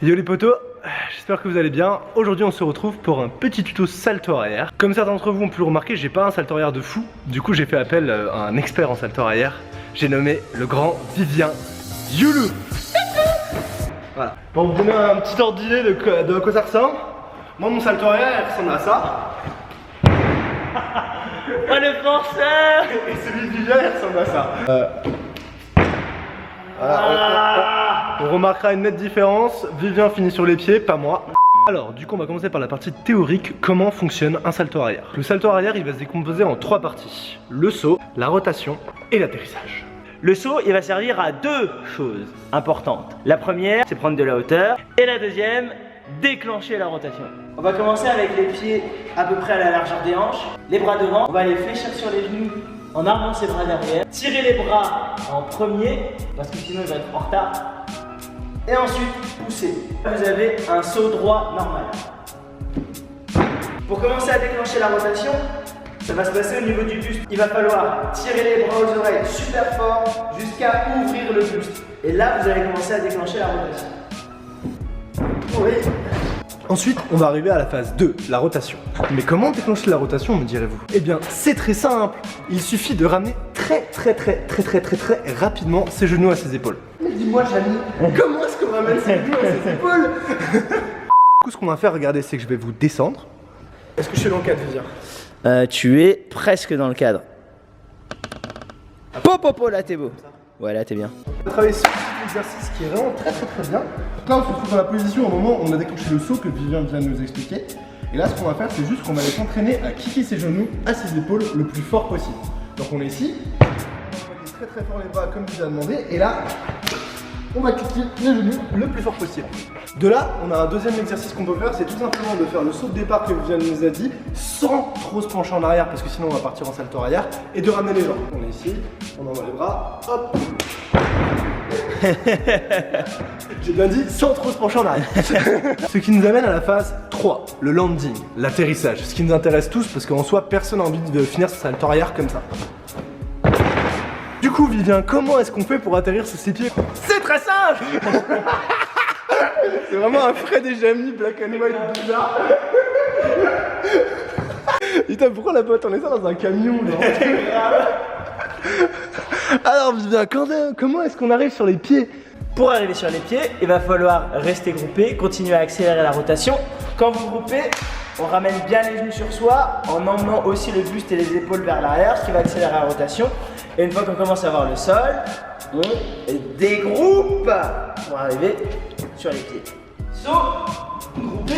Yo les potos, j'espère que vous allez bien. Aujourd'hui on se retrouve pour un petit tuto salto arrière. Comme certains d'entre vous ont pu le remarquer, j'ai pas un salto arrière de fou. Du coup j'ai fait appel à un expert en salto arrière. J'ai nommé le grand Vivien Youlou. Voilà. Pour vous donner un petit ordre d'idée de quoi ça ressemble, moi mon salto arrière il ressemble à ça. Oh le français. Et celui de Vivien il ressemble à ça. Voilà, on remarquera une nette différence. Vivien finit sur les pieds, pas moi. Alors, du coup, on va commencer par la partie théorique. Comment fonctionne un salto arrière? Le salto arrière, il va se décomposer en 3 parties: le saut, la rotation et l'atterrissage. Le saut, il va servir à 2 choses importantes. La première, c'est prendre de la hauteur. Et la deuxième, déclencher la rotation. On va commencer avec les pieds à peu près à la largeur des hanches. Les bras devant, on va les fléchir sur les genoux en armant ses bras derrière. Tirez les bras en premier, parce que sinon il va être en retard. Et ensuite, poussez. Vous avez un saut droit normal. Pour commencer à déclencher la rotation, ça va se passer au niveau du buste. Il va falloir tirer les bras aux oreilles super fort jusqu'à ouvrir le buste. Et là, vous allez commencer à déclencher la rotation. Oui. Ensuite, on va arriver à la phase 2, la rotation. Mais comment déclencher la rotation, me direz-vous? Eh bien, c'est très simple. Il suffit de ramener très rapidement ses genoux à ses épaules. Mais dis-moi, Jamy, comment est-ce qu'on ramène ses genoux à ses épaules? Du coup, ce qu'on va faire, regardez, c'est que je vais vous descendre. Est-ce que je suis dans le cadre, Vivien? Tu es presque dans le cadre. Popo, là t'es beau. Ouais, là t'es bien. On va travailler ce petit exercice qui est vraiment très bien. Donc là, on se retrouve dans la position au moment où on a déclenché le saut que Vivien vient de nous expliquer. Et là, ce qu'on va faire, c'est juste qu'on va aller s'entraîner à kicker ses genoux à ses épaules le plus fort possible. Donc on est ici, on va kicker très fort les bras comme Vivien a demandé. Et là, on va kicker les genoux le plus fort possible. De là, on a un deuxième exercice qu'on peut faire, c'est tout simplement de faire le saut de départ que Vivien nous a dit sans trop se pencher en arrière parce que sinon on va partir en salto arrière et de ramener les jambes. On est ici, on envoie les bras, hop. J'ai bien dit sans trop se pencher en arrière. Ce qui nous amène à la phase 3, le landing, l'atterrissage. Ce qui nous intéresse tous parce qu'en soi, personne n'a envie de finir ce salto arrière comme ça. Du coup, Vivien, comment est-ce qu'on fait pour atterrir sur ses pieds? C'est très simple. C'est vraiment un Fred et Jamy black and white bizarre. Putain, pourquoi la boîte? On est ça dans un camion, genre. Alors Vivien, comment est-ce qu'on arrive sur les pieds? Pour arriver sur les pieds, il va falloir rester groupé, continuer à accélérer la rotation. Quand vous groupez, on ramène bien les genoux sur soi en emmenant aussi le buste et les épaules vers l'arrière, ce qui va accélérer la rotation. Et une fois qu'on commence à voir le sol, on dégroupe pour arriver sur les pieds. Saut, groupé.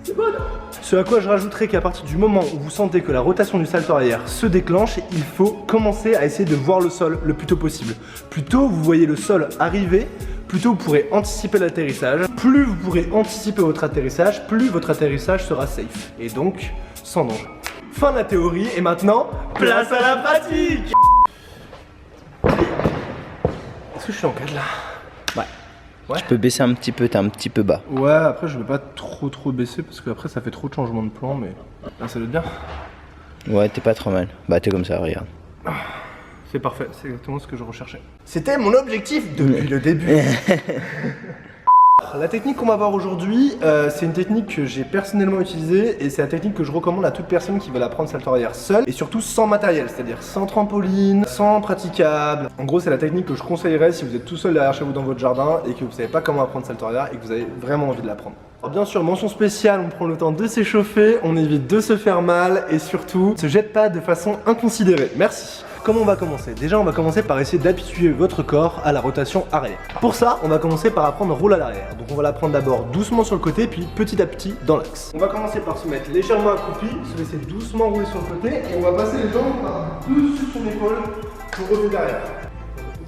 C'est bon, non? Ce à quoi je rajouterais qu'à partir du moment où vous sentez que la rotation du salto arrière se déclenche, il faut commencer à essayer de voir le sol le plus tôt possible. Plus tôt vous voyez le sol arriver, plus tôt vous pourrez anticiper l'atterrissage. Plus vous pourrez anticiper votre atterrissage, plus votre atterrissage sera safe. Et donc, sans danger. Fin de la théorie, et maintenant, place à la pratique. Est-ce que je suis en cadre là? Ouais. Tu peux baisser un petit peu, t'es un petit peu bas. Ouais, après je vais pas trop baisser parce que après ça fait trop de changements de plan, mais là ça doit être bien. Ouais, t'es pas trop mal. Bah t'es comme ça, regarde. C'est parfait, c'est exactement ce que je recherchais. C'était mon objectif depuis le début. La technique qu'on va voir aujourd'hui, c'est une technique que j'ai personnellement utilisée et c'est la technique que je recommande à toute personne qui veut apprendre salto arrière seule et surtout sans matériel, c'est-à-dire sans trampoline, sans praticable. En gros, c'est la technique que je conseillerais si vous êtes tout seul derrière chez vous dans votre jardin et que vous savez pas comment apprendre salto arrière et que vous avez vraiment envie de l'apprendre. Alors bien sûr, mention spéciale, on prend le temps de s'échauffer, on évite de se faire mal et surtout, ne se jette pas de façon inconsidérée. Merci. Comment on va commencer? Déjà, on va commencer par essayer d'habituer votre corps à la rotation arrière. Pour ça, on va commencer par apprendre à rouler à l'arrière. Donc on va la prendre d'abord doucement sur le côté, puis petit à petit dans l'axe. On va commencer par se mettre légèrement accroupi, se laisser doucement rouler sur le côté, et on va passer les jambes par-dessus son épaule pour revenir derrière.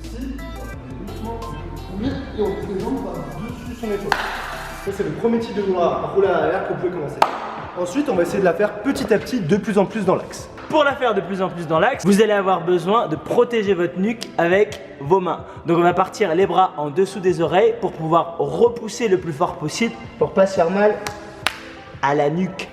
Ici, doucement, et on pousse les jambes par-dessus son épaule. Ça, c'est le premier type de rouler à l'arrière que vous pouvez commencer. Ensuite, on va essayer de la faire petit à petit, de plus en plus dans l'axe. Pour la faire de plus en plus dans l'axe, vous allez avoir besoin de protéger votre nuque avec vos mains. Donc on va partir les bras en dessous des oreilles pour pouvoir repousser le plus fort possible pour pas se faire mal à la nuque.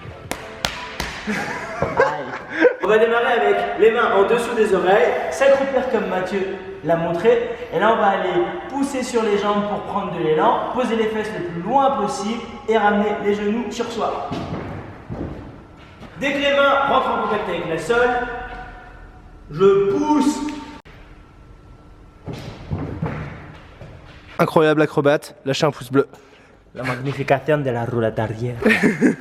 On va démarrer avec les mains en dessous des oreilles, s'accroupir comme Mathieu l'a montré. Et là on va aller poussez sur les jambes pour prendre de l'élan, posez les fesses le plus loin possible et ramenez les genoux sur soi. Dès que les mains rentrent en contact avec le sol, je pousse. Incroyable acrobate, lâchez un pouce bleu. La magnification de la roulade arrière.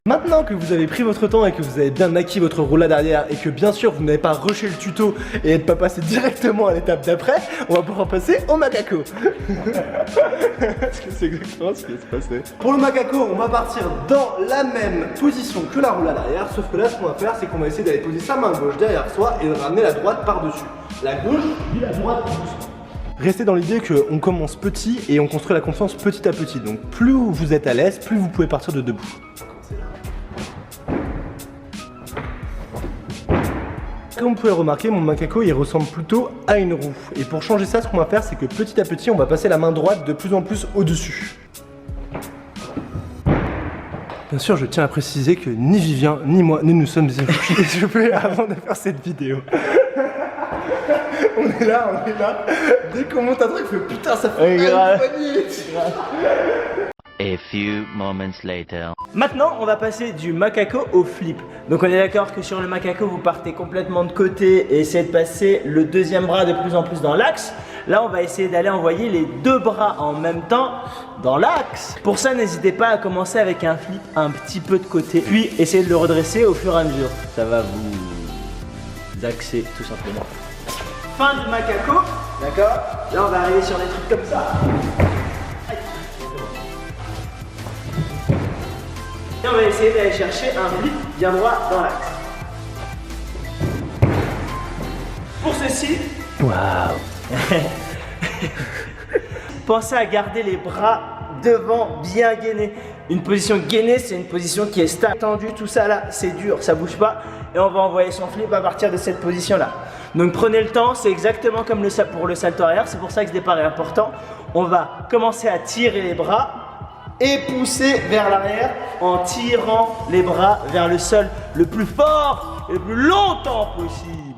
Maintenant que vous avez pris votre temps et que vous avez bien acquis votre roulade arrière et que bien sûr vous n'avez pas rushé le tuto et n'êtes pas passé directement à l'étape d'après, on va pouvoir passer au macaco. Parce que c'est exactement ce qui va se passer. Pour le macaco, on va partir dans la même position que la roulade arrière, sauf que là ce qu'on va faire c'est qu'on va essayer d'aller poser sa main gauche derrière soi et de ramener la droite par-dessus. La gauche, puis la droite par-dessus. Restez dans l'idée qu'on commence petit et on construit la confiance petit à petit. Donc plus vous êtes à l'aise, plus vous pouvez partir de debout. Comme vous pouvez le remarquer, mon macaco il ressemble plutôt à une roue. Et pour changer ça, ce qu'on va faire, c'est que petit à petit, on va passer la main droite de plus en plus au-dessus. Bien sûr, je tiens à préciser que ni Vivien ni moi ne nous sommes échauffés avant de faire cette vidéo. On est là. Dès qu'on monte un truc, on fait putain, ça fait A few moments later. Maintenant, on va passer du macaco au flip. Donc on est d'accord que sur le macaco, vous partez complètement de côté et essayez de passer le deuxième bras de plus en plus dans l'axe. Là, on va essayer d'aller envoyer les deux bras en même temps dans l'axe. Pour ça, n'hésitez pas à commencer avec un flip un petit peu de côté, puis essayez de le redresser au fur et à mesure. Ça va vous axer tout simplement. Fin du macaco, d'accord? Là, on va arriver sur des trucs comme ça. Et on va essayer d'aller chercher un flip bien droit dans l'axe. Pour ceci, waouh! Pensez à garder les bras devant bien gainés. Une position gainée, c'est une position qui est stable, tendue, tout ça là, c'est dur, ça bouge pas. Et on va envoyer son flip à partir de cette position là. Donc prenez le temps, c'est exactement comme pour le salto arrière, c'est pour ça que ce départ est important. On va commencer à tirer les bras et pousser vers l'arrière en tirant les bras vers le sol le plus fort et le plus longtemps possible.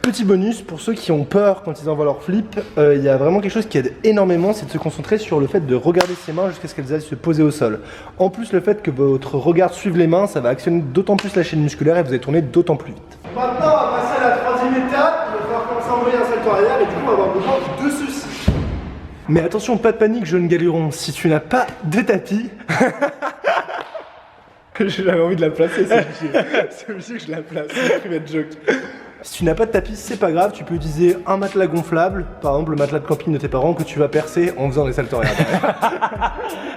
Petit bonus pour ceux qui ont peur quand ils envoient leur flip, il y a vraiment quelque chose qui aide énormément, c'est de se concentrer sur le fait de regarder ses mains jusqu'à ce qu'elles aillent se poser au sol. En plus, le fait que votre regard suive les mains, ça va actionner d'autant plus la chaîne musculaire et vous allez tourner d'autant plus vite. Maintenant, on va passer à la troisième étape, il va falloir commencer à envoyer un salto arrière et du coup, on va avoir besoin de ceci. Mais attention, pas de panique, jeune galuron, si tu n'as pas de tapis... J'avais envie de la placer, c'est obligé que je la place, c'est une private joke. Si tu n'as pas de tapis, c'est pas grave, tu peux utiliser un matelas gonflable, par exemple le matelas de camping de tes parents que tu vas percer en faisant des saltos arrière.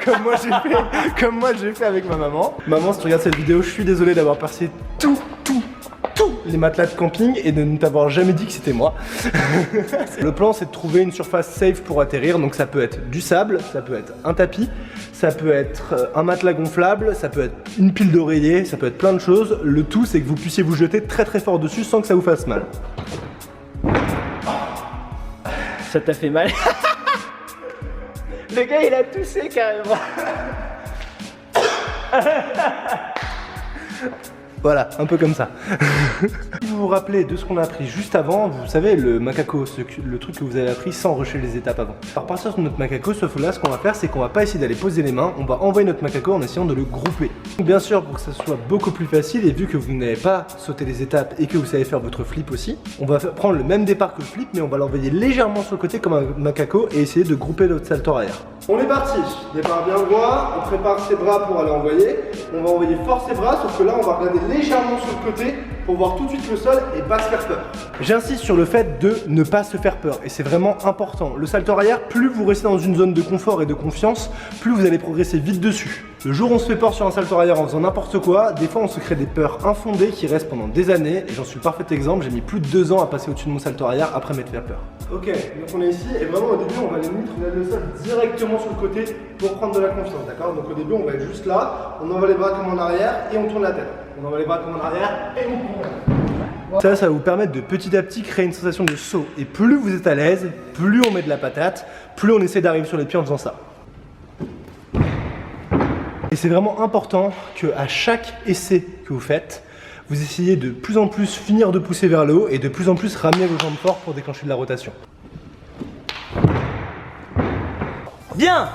Comme moi j'ai fait avec ma maman. Maman, si tu regardes cette vidéo, je suis désolé d'avoir percé tous les matelas de camping et de ne t'avoir jamais dit que c'était moi. Le plan, c'est de trouver une surface safe pour atterrir, donc ça peut être du sable, ça peut être un tapis, ça peut être un matelas gonflable, ça peut être une pile d'oreiller, ça peut être plein de choses. Le tout, c'est que vous puissiez vous jeter très fort dessus sans que ça vous fasse mal. Ça t'a fait mal? Le gars, il a toussé carrément. Voilà, un peu comme ça. Si vous vous rappelez de ce qu'on a appris juste avant, vous savez, le macaco, le truc que vous avez appris sans rusher les étapes avant. Alors partir sur notre macaco, sauf là, ce qu'on va faire, c'est qu'on va pas essayer d'aller poser les mains, on va envoyer notre macaco en essayant de le grouper. Donc, bien sûr, pour que ça soit beaucoup plus facile, et vu que vous n'avez pas sauté les étapes et que vous savez faire votre flip aussi, on va prendre le même départ que le flip, mais on va l'envoyer légèrement sur le côté comme un macaco et essayer de grouper notre salto arrière. On est parti, départ bien droit, on prépare ses bras pour aller envoyer, on va envoyer fort ses bras, sauf que là on va regarder légèrement sur le côté pour voir tout de suite le sol et pas se faire peur. J'insiste sur le fait de ne pas se faire peur et c'est vraiment important. Le salto arrière, plus vous restez dans une zone de confort et de confiance, plus vous allez progresser vite dessus. Le jour où on se fait peur sur un salto arrière en faisant n'importe quoi, des fois on se crée des peurs infondées qui restent pendant des années et j'en suis le parfait exemple, j'ai mis plus de 2 ans à passer au-dessus de mon salto arrière après m'être fait peur. Ok, donc on est ici et vraiment au début on va limite regarder le sol directement sur le côté pour prendre de la confiance, d'accord? Donc au début on va être juste là, on envoie les bras comme en arrière et on tourne la tête. On envoie les bras comme en arrière et on tourne. Ça va vous permettre de petit à petit créer une sensation de saut et plus vous êtes à l'aise, plus on met de la patate, plus on essaie d'arriver sur les pieds en faisant ça. Et c'est vraiment important qu'à chaque essai que vous faites, vous essayez de plus en plus finir de pousser vers le haut et de plus en plus ramener vos jambes fort pour déclencher de la rotation. Bien.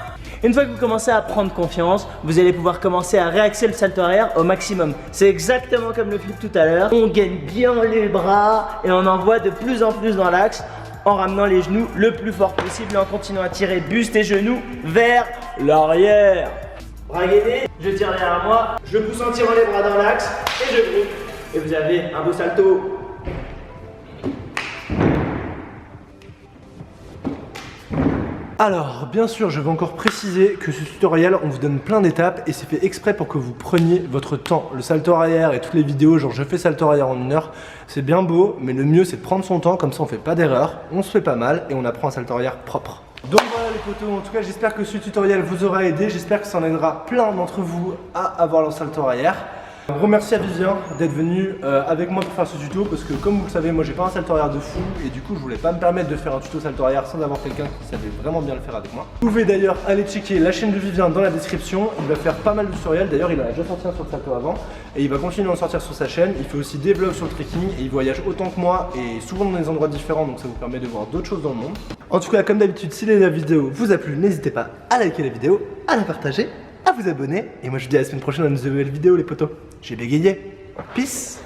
Une fois que vous commencez à prendre confiance, vous allez pouvoir commencer à réaxer le salto arrière au maximum. C'est exactement comme le flip tout à l'heure. On gaine bien les bras et on envoie de plus en plus dans l'axe en ramenant les genoux le plus fort possible et en continuant à tirer buste et genoux vers l'arrière. Bras gainés, je tire derrière moi, je pousse en tirant les bras dans l'axe et je groupe. Et vous avez un beau salto. Alors, bien sûr, je vais encore préciser que ce tutoriel, on vous donne plein d'étapes et c'est fait exprès pour que vous preniez votre temps. Le salto arrière et toutes les vidéos, genre je fais salto arrière en 1 heure, c'est bien beau, mais le mieux c'est de prendre son temps, comme ça on fait pas d'erreur, on se fait pas mal et on apprend un salto arrière propre. Donc voilà les potos, en tout cas j'espère que ce tutoriel vous aura aidé, j'espère que ça en aidera plein d'entre vous à avoir leur salto arrière. Un gros merci à Vivien d'être venu avec moi pour faire ce tuto parce que comme vous le savez moi j'ai pas un salto arrière de fou et du coup je voulais pas me permettre de faire un tuto salto arrière sans avoir quelqu'un qui savait vraiment bien le faire avec moi. Vous pouvez d'ailleurs aller checker la chaîne de Vivien dans la description, il va faire pas mal de tutoriels, d'ailleurs il en a déjà sorti un sur le salto avant et il va continuer à en sortir sur sa chaîne, il fait aussi des vlogs sur le trekking et il voyage autant que moi et souvent dans des endroits différents donc ça vous permet de voir d'autres choses dans le monde. En tout cas comme d'habitude si la vidéo vous a plu n'hésitez pas à liker la vidéo, à la partager, à vous abonner et moi je vous dis à la semaine prochaine dans une nouvelle vidéo les potos. J'ai bégayé. Peace.